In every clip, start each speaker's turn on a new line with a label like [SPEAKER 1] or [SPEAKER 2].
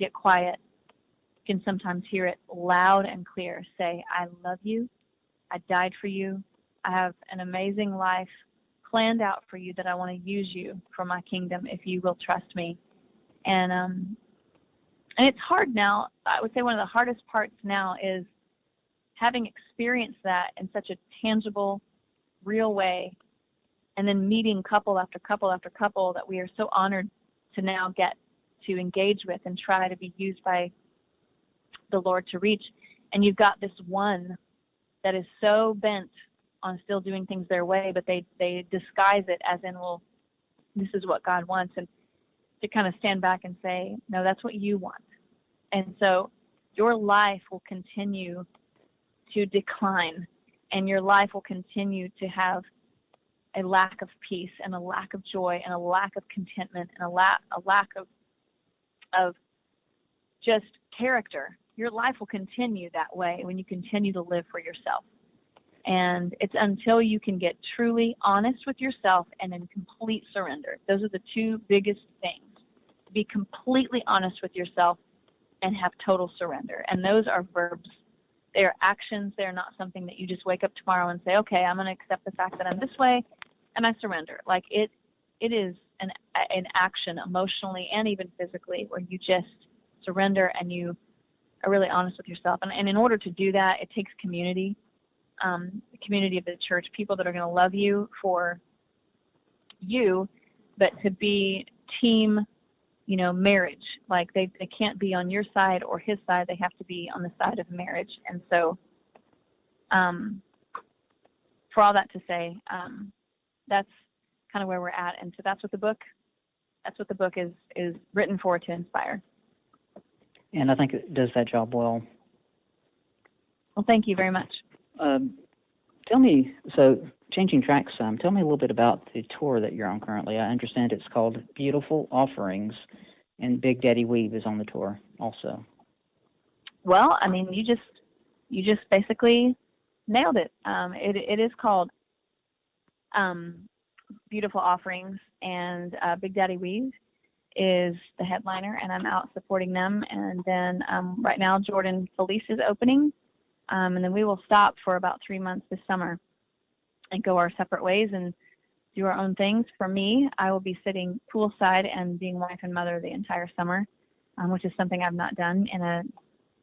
[SPEAKER 1] get quiet, you can sometimes hear it loud and clear say, I love you. I died for you. I have an amazing life planned out for you that I want to use you for my kingdom if you will trust me. And it's hard now. I would say one of the hardest parts now is having experienced that in such a tangible, real way, and then meeting couple after couple after couple that we are so honored to now get to engage with and try to be used by the Lord to reach. And you've got this one that is so bent on still doing things their way, but they disguise it as in, well, this is what God wants. And to kind of stand back and say, no, that's what you want. And so your life will continue to decline, and your life will continue to have a lack of peace and a lack of joy and a lack of contentment and a lack of just character. Your life will continue that way when you continue to live for yourself. And it's until you can get truly honest with yourself and in complete surrender. Those are the two biggest things. Be completely honest with yourself and have total surrender. And those are verbs. They are actions. They're not something that you just wake up tomorrow and say, okay, I'm going to accept the fact that I'm this way and I surrender. Like it is an action emotionally and even physically where you just surrender and you are really honest with yourself. And in order to do that, it takes community, the community of the church, people that are going to love you for you, but to be team, marriage. Like they can't be on your side or his side. They have to be on the side of marriage. And so for all that to say, that's kind of where we're at. And so that's what the book is written for, to inspire.
[SPEAKER 2] And I think it does that job well.
[SPEAKER 1] Well, thank you very much.
[SPEAKER 2] Tell me, so changing tracks some, tell me a little bit about the tour that you're on currently. I understand it's called Beautiful Offerings, and Big Daddy Weave is on the tour also.
[SPEAKER 1] Well, I mean, you just basically nailed it. It is called Beautiful Offerings, and Big Daddy Weave is the headliner, and I'm out supporting them. And then right now, Jordan Felice is opening, and then we will stop for about 3 months this summer and go our separate ways and do our own things. For me, I will be sitting poolside and being wife and mother the entire summer, which is something I've not done in a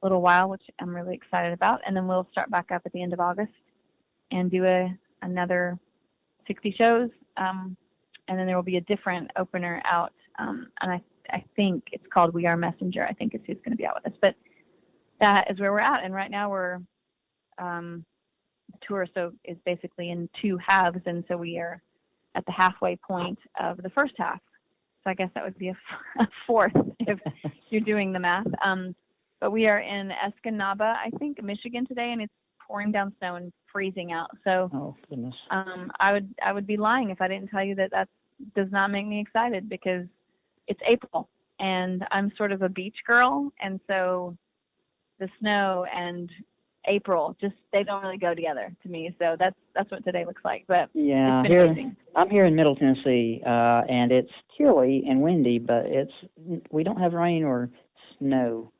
[SPEAKER 1] little while, which I'm really excited about. And then we'll start back up at the end of August and do another 60 shows. And then there will be a different opener out. And I think it's called We Are Messenger. I think it's who's going to be out with us. But that is where we're at. And right now we're, the tour is basically in two halves. And so we are at the halfway point of the first half. So I guess that would be a fourth if you're doing the math. But we are in Escanaba, I think, Michigan today, and it's pouring down snow and freezing out. So
[SPEAKER 2] oh, goodness.
[SPEAKER 1] I would be lying if I didn't tell you that does not make me excited, because it's April and I'm sort of a beach girl, and so the snow and April they don't really go together to me. So that's what today looks like. But
[SPEAKER 2] yeah,
[SPEAKER 1] it's been amazing.
[SPEAKER 2] I'm here in Middle Tennessee, and it's chilly and windy, but we don't have rain or snow.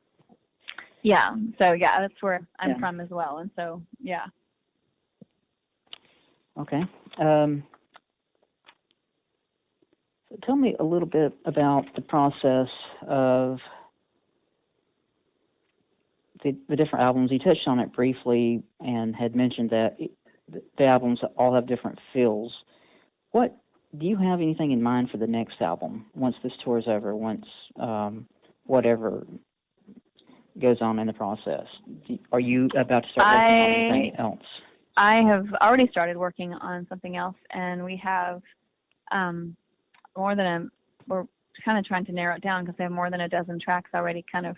[SPEAKER 1] Yeah. So yeah, that's where I'm from as well. And so yeah.
[SPEAKER 2] Okay. So tell me a little bit about the process of the different albums. You touched on it briefly and had mentioned that the albums all have different feels. What do you have anything in mind for the next album once this tour is over? Once whatever goes on in the process, are you about to start working on anything else?
[SPEAKER 1] I have already started working on something else, and we have we're kind of trying to narrow it down because we have more than a dozen tracks already kind of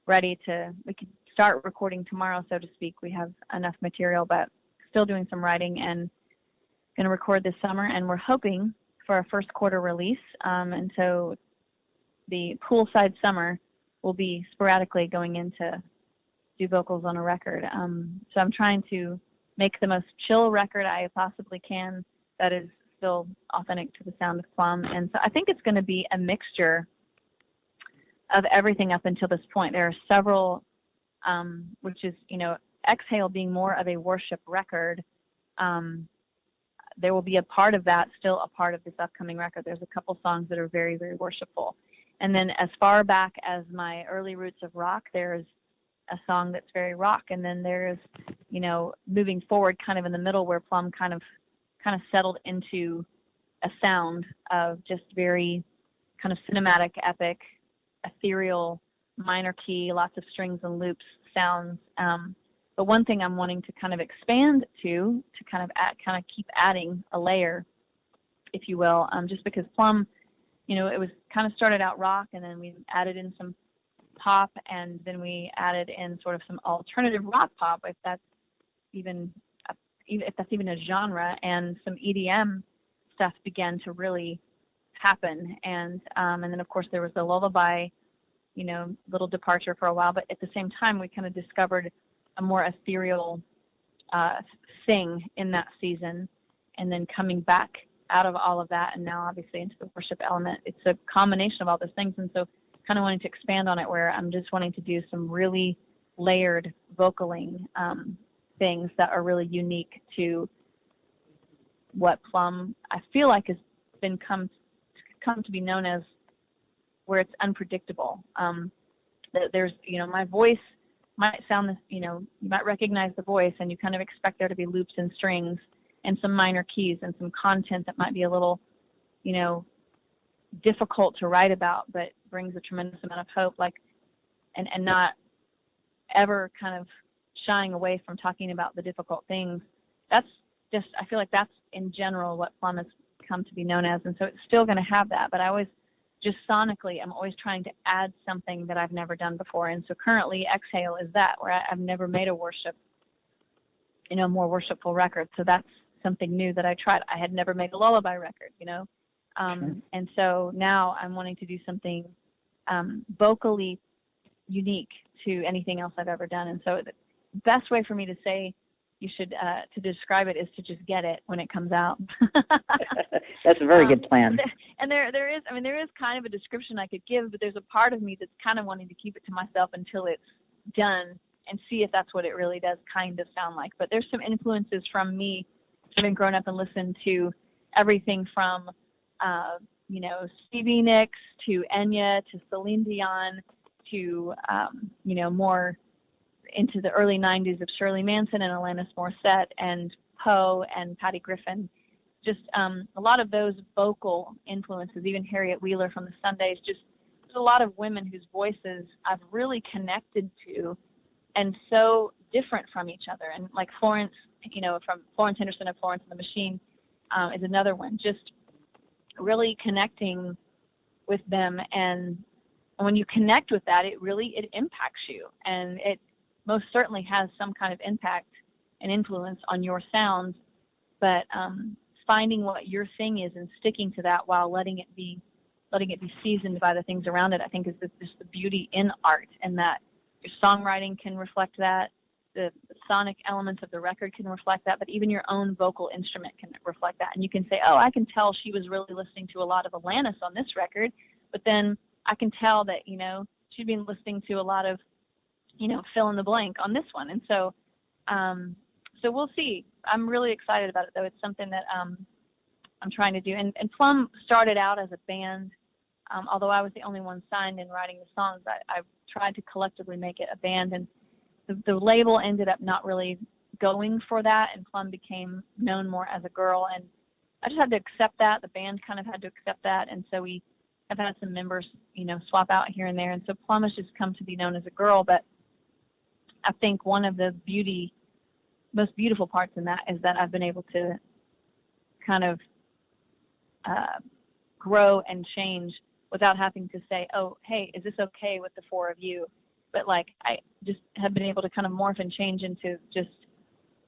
[SPEAKER 1] ready we could start recording tomorrow, so to speak. We have enough material, but still doing some writing and going to record this summer, and we're hoping for a first quarter release. And so the poolside summer will be sporadically going in to do vocals on a record. So I'm trying to make the most chill record I possibly can that is still authentic to the sound of Plumb. And so I think it's going to be a mixture of everything up until this point. There are several, which is, Exhale being more of a worship record. There will be a part of that, still a part of this upcoming record. There's a couple songs that are very, very worshipful. And then as far back as my early roots of rock, there's a song that's very rock. And then there's, moving forward kind of in the middle where Plumb kind of settled into a sound of just very kind of cinematic, epic, ethereal, minor key, lots of strings and loops sounds. But one thing I'm wanting to kind of expand to kind of keep adding a layer, if you will, just because Plumb, it was kind of started out rock, and then we added in some pop, and then we added in sort of some alternative rock pop, if that's even a genre, and some EDM stuff began to really happen, and then of course there was the lullaby, little departure for a while, but at the same time we kind of discovered a more ethereal thing in that season, and then coming back out of all of that, and now obviously into the worship element. It's a combination of all those things, and so kind of wanting to expand on it, where I'm just wanting to do some really layered vocaling things that are really unique to what Plumb, I feel like, has been come to be known as, where it's unpredictable. There's, my voice might sound, you might recognize the voice, and you kind of expect there to be loops and strings and some minor keys and some content that might be a little, difficult to write about, but brings a tremendous amount of hope, and not ever kind of shying away from talking about the difficult things. That's just, I feel like that's in general what Plumb has come to be known as, and so it's still going to have that, but I always, just sonically, I'm always trying to add something that I've never done before, and so currently Exhale is that, where I've never made a worship, more worshipful record, so that's something new that I tried. I had never made a lullaby record, and so now I'm wanting to do something vocally unique to anything else I've ever done, and so the best way for me to say you should to describe it is to just get it when it comes out.
[SPEAKER 2] That's a very good plan.
[SPEAKER 1] And there is kind of a description I could give, but there's a part of me that's kind of wanting to keep it to myself until it's done and see if that's what it really does kind of sound like. But there's some influences from me, having grown up and listened to everything from Stevie Nicks to Enya to Celine Dion to more into the early 90s of Shirley Manson and Alanis Morissette and Poe and Patty Griffin. Just a lot of those vocal influences, even Harriet Wheeler from the Sundays, just there's a lot of women whose voices I've really connected to and so different from each other. And like Florence, from Florence Henderson of Florence and the Machine is another one, just really connecting with them. And when you connect with that, it impacts you. And it most certainly has some kind of impact and influence on your sounds, but finding what your thing is and sticking to that while letting it be seasoned by the things around it, I think is just the beauty in art, and that your songwriting can reflect that, the sonic elements of the record can reflect that, but even your own vocal instrument can reflect that. And you can say, oh, I can tell she was really listening to a lot of Alanis on this record, but then I can tell that, she'd been listening to a lot of, fill in the blank on this one. And so we'll see. I'm really excited about it, though. It's something that I'm trying to do. And Plumb started out as a band. Although I was the only one signed in writing the songs, I tried to collectively make it a band. And the label ended up not really going for that, and Plumb became known more as a girl. And I just had to accept that. The band kind of had to accept that. And so we have had some members, swap out here and there. And so Plumb has just come to be known as a girl. But I think one of the most beautiful parts in that is that I've been able to kind of grow and change without having to say, oh, hey, is this okay with the four of you? But I just have been able to kind of morph and change into just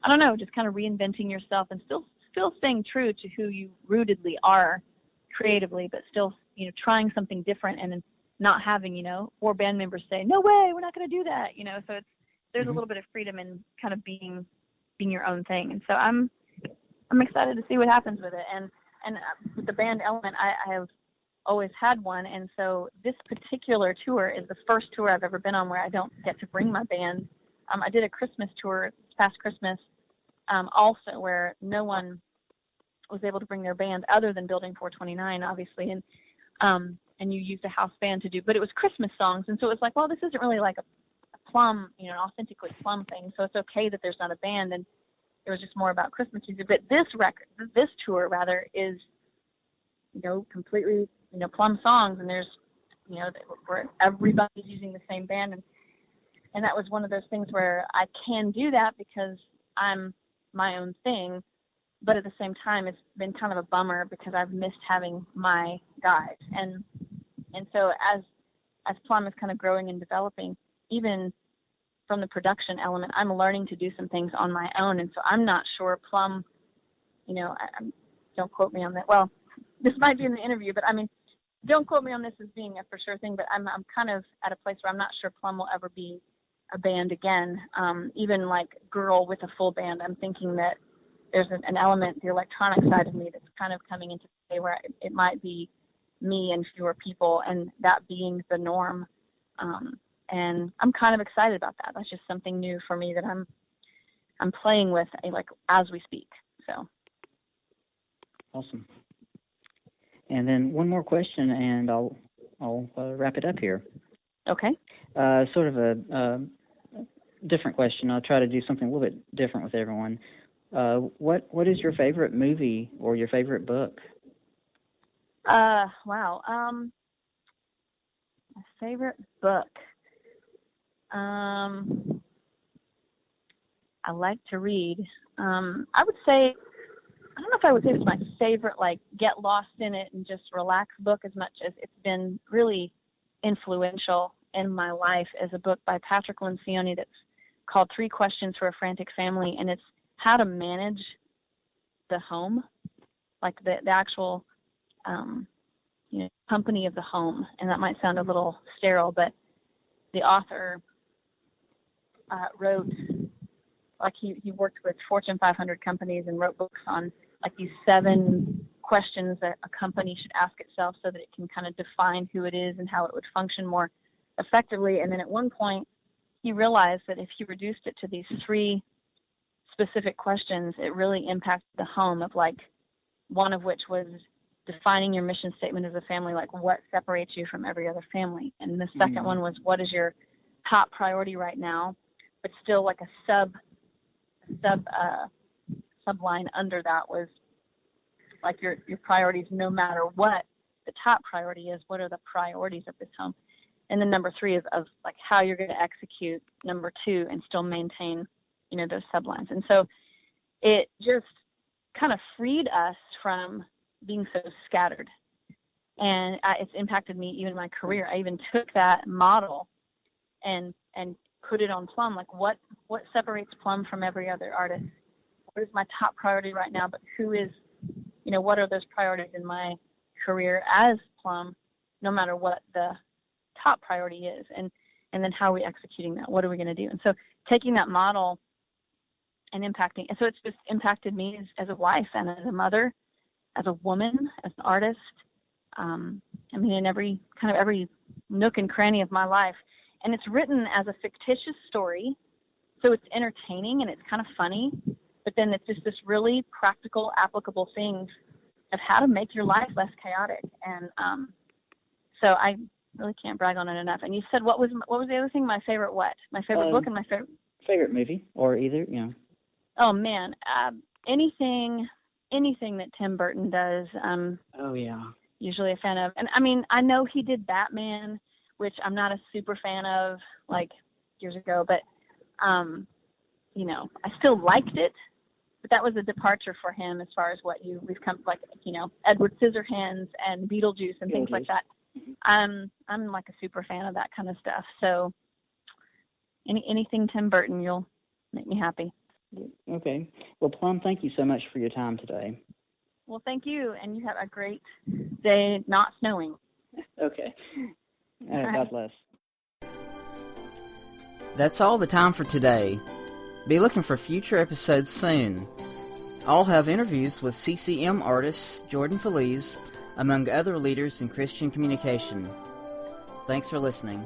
[SPEAKER 1] kind of reinventing yourself and still staying true to who you rootedly are creatively, but still, trying something different and not having, four band members say, no way, we're not going to do that, so there's a little bit of freedom in kind of being your own thing. And so I'm excited to see what happens with it. And with the band element, I have always had one. And so this particular tour is the first tour I've ever been on where I don't get to bring my band. I did a Christmas tour this past Christmas, also where no one was able to bring their band other than Building 429, obviously, and you used a house band to do, but it was Christmas songs, and so it was like, well, this isn't really like a Plumb, an authentically Plumb thing, so it's okay that there's not a band, and it was just more about Christmas music. But this tour rather is, completely, Plumb songs, and there's, where everybody's using the same band, and that was one of those things where I can do that because I'm my own thing, but at the same time, it's been kind of a bummer because I've missed having my guys, and so as Plumb is kind of growing and developing, even from the production element, I'm learning to do some things on my own, and so I'm not sure Plumb, don't quote me on that. Well, this might be in the interview, but don't quote me on this as being a for sure thing, but I'm kind of at a place where I'm not sure Plumb will ever be a band again. Even like Girl with a full band, I'm thinking that there's an element, the electronic side of me, that's kind of coming into play where it might be me and fewer people, and that being the norm. And I'm kind of excited about that. That's just something new for me that I'm playing with, like, as we speak. So
[SPEAKER 2] awesome. And then one more question, and I'll wrap it up here.
[SPEAKER 1] Okay.
[SPEAKER 2] Sort of a different question. I'll try to do something a little bit different with everyone. What is your favorite movie or your favorite book?
[SPEAKER 1] Wow. My favorite book. I like to read. I would say, I don't know if I would say it's my favorite, like, get lost in it and just relax book as much as it's been really influential in my life, as a book by Patrick Lencioni that's called 3 Questions for a Frantic Family, and it's how to manage the home, like the actual company of the home. And that might sound a little sterile, but the author wrote, like, he worked with Fortune 500 companies and wrote books on, like, these 7 questions that a company should ask itself so that it can kind of define who it is and how it would function more effectively. And then at one point he realized that if he reduced it to these 3 specific questions, it really impacted the home, of, like, one of which was defining your mission statement as a family, like what separates you from every other family. And the second one was, what is your top priority right now, but still like a subline under that was like your priorities, no matter what the top priority is, what are the priorities of this home? And then number 3 is of like how you're going to execute number 2 and still maintain, those sublines. And so it just kind of freed us from being so scattered. And it's impacted me, even my career. I even took that model and put it on Plumb, like what separates Plumb from every other artist? What is my top priority right now? But who is, what are those priorities in my career as Plumb, no matter what the top priority is? And then how are we executing that? What are we going to do? And so taking that model and impacting, and so it's just impacted me as a wife and as a mother, as a woman, as an artist, in every nook and cranny of my life. And it's written as a fictitious story, so it's entertaining and it's kind of funny, but then it's just this really practical, applicable things of how to make your life less chaotic. And so I really can't brag on it enough. And you said, what was the other thing? My favorite what? My favorite book and my favorite
[SPEAKER 2] movie, or either,
[SPEAKER 1] Oh man, anything that Tim Burton does.
[SPEAKER 2] Oh yeah.
[SPEAKER 1] Usually a fan of. And I know he did Batman, which I'm not a super fan of, like, years ago, but I still liked it. But that was a departure for him as far as we've come, like, Edward Scissorhands and Beetlejuice and things like that. I'm like a super fan of that kind of stuff. So anything Tim Burton, you'll make me happy.
[SPEAKER 2] Okay. Well, Plumb, thank you so much for your time today.
[SPEAKER 1] Well, thank you, and you have a great day, not snowing.
[SPEAKER 2] Okay. God bless.
[SPEAKER 3] That's all the time for today. Be looking for future episodes soon. I'll have interviews with CCM artists Jordan Feliz, among other leaders in Christian communication. Thanks for listening.